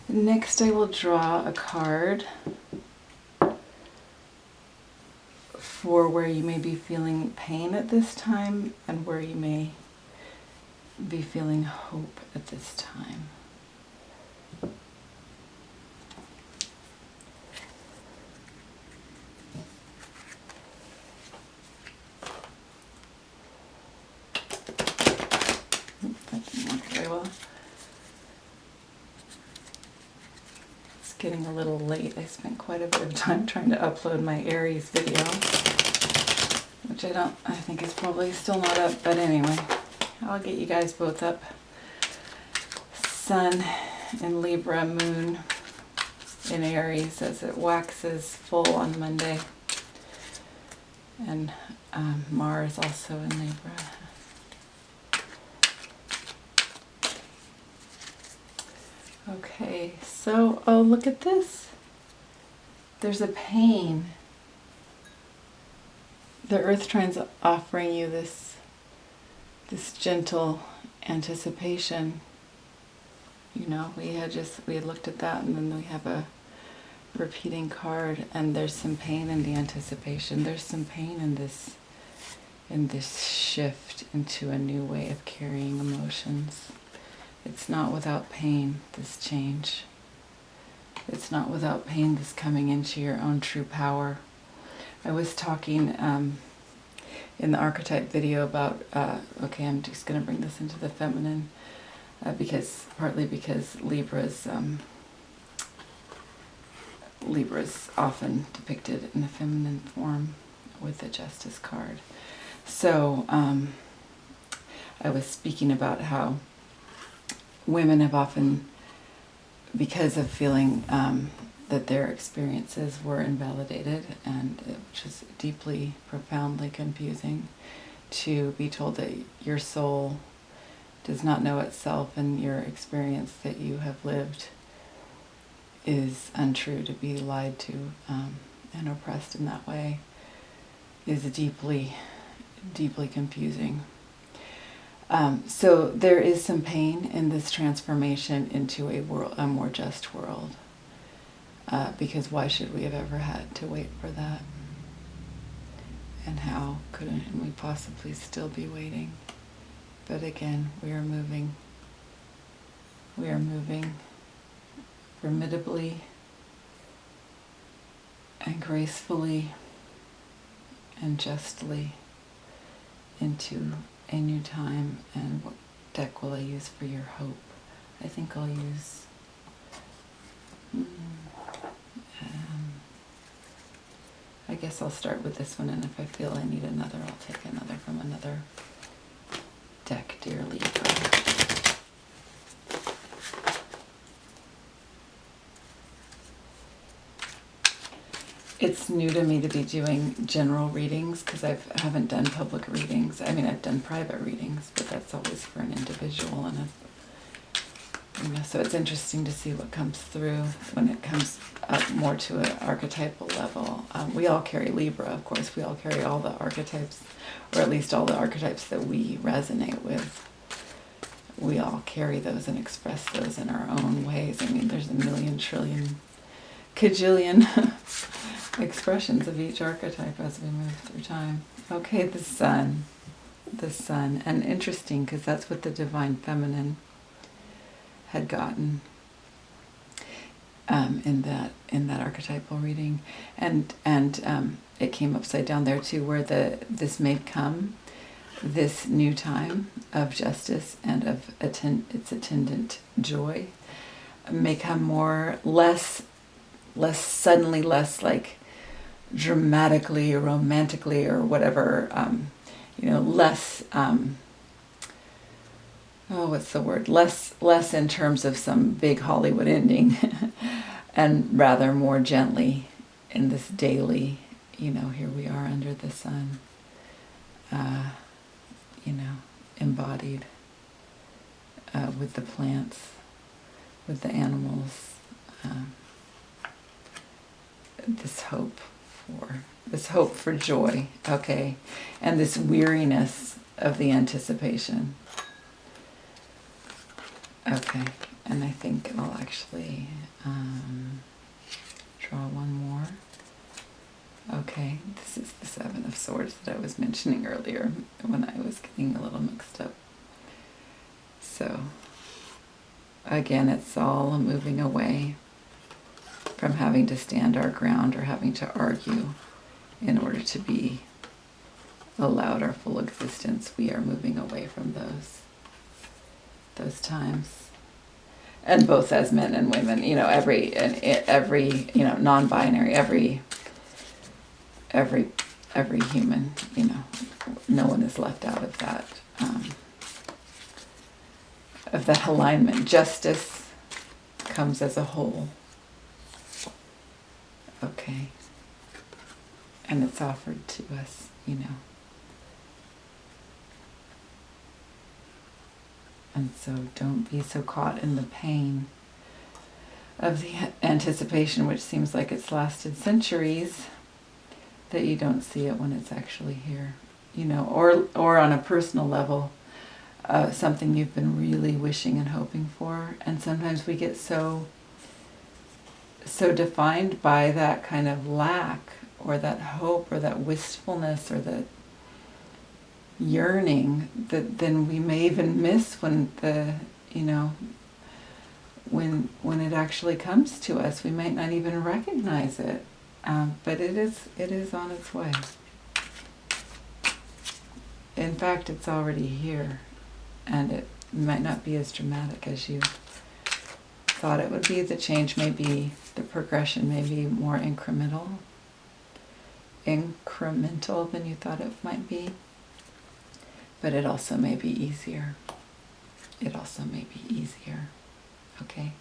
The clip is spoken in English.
Next I will draw a card for where you may be feeling pain at this time and where you may be feeling hope at this time. That didn't work very well. It's getting a little late. I spent quite a bit of time trying to upload my Aries video, which I think is probably still not up, but anyway, I'll get you guys both up. Sun in Libra, Moon in Aries as it waxes full on Monday, and Mars also in Libra. Okay, so, oh, look at this. There's a pain. The Earth Trine's offering you this gentle anticipation. You know, we had looked at that, and then we have a repeating card, and there's some pain in the anticipation. There's some pain in this shift into a new way of carrying emotions. It's not without pain, this change. It's not without pain, this coming into your own true power. I was talking in the archetype video about, okay, I'm just going to bring this into the feminine, partly because Libra's often depicted in the feminine form with the Justice card. So I was speaking about how women have often, because of feeling that their experiences were invalidated, and which is deeply, profoundly confusing, to be told that your soul does not know itself and your experience that you have lived is untrue, to be lied to and oppressed in that way is deeply, deeply confusing. So there is some pain in this transformation into a more just world, because why should we have ever had to wait for that? And how couldn't we possibly still be waiting? But again, we are moving formidably and gracefully and justly into a new time. And what deck will I use for your hope? I think I'll use I guess I'll start with this one, and if I feel I need another, I'll take another from another deck, dear Libra. It's new to me to be doing general readings because I haven't done public readings. I mean, I've done private readings, but that's always for an individual, and so it's interesting to see what comes through when it comes up more to an archetypal level. We all carry Libra, of course. We all carry all the archetypes, or at least all the archetypes that we resonate with. We all carry those and express those in our own ways. I mean, there's a million, trillion, cajillion expressions of each archetype as we move through time. Okay, the sun. And interesting, because that's what the Divine Feminine had gotten in that archetypal reading, and it came upside down there too, where this may come, this new time of justice and of its attendant joy may come less suddenly, less like dramatically or romantically or whatever, less what's the word? Less in terms of some big Hollywood ending, and rather more gently in this daily, here we are under the sun, embodied with the plants, with the animals, this hope for joy, okay, and this weariness of the anticipation. Okay, and I think I'll actually Draw one more. Okay, this is the Seven of Swords that I was mentioning earlier when I was getting a little mixed up. So, again, it's all moving away from having to stand our ground or having to argue in order to be allowed our full existence. We are moving away from those times. And both as men and women, every non-binary, every human, no one is left out of that alignment. Justice comes as a whole. Okay. And it's offered to us, And so don't be so caught in the pain of the anticipation, which seems like it's lasted centuries, that you don't see it when it's actually here. Or on a personal level, something you've been really wishing and hoping for. And sometimes we get so defined by that kind of lack, or that hope, or that wistfulness, or that yearning, that then we may even miss when when it actually comes to us. We might not even recognize it, but it is on its way. In fact, it's already here, and it might not be as dramatic as you thought it would be. The change may be, the progression may be more incremental than you thought it might be. But it also may be easier. Okay?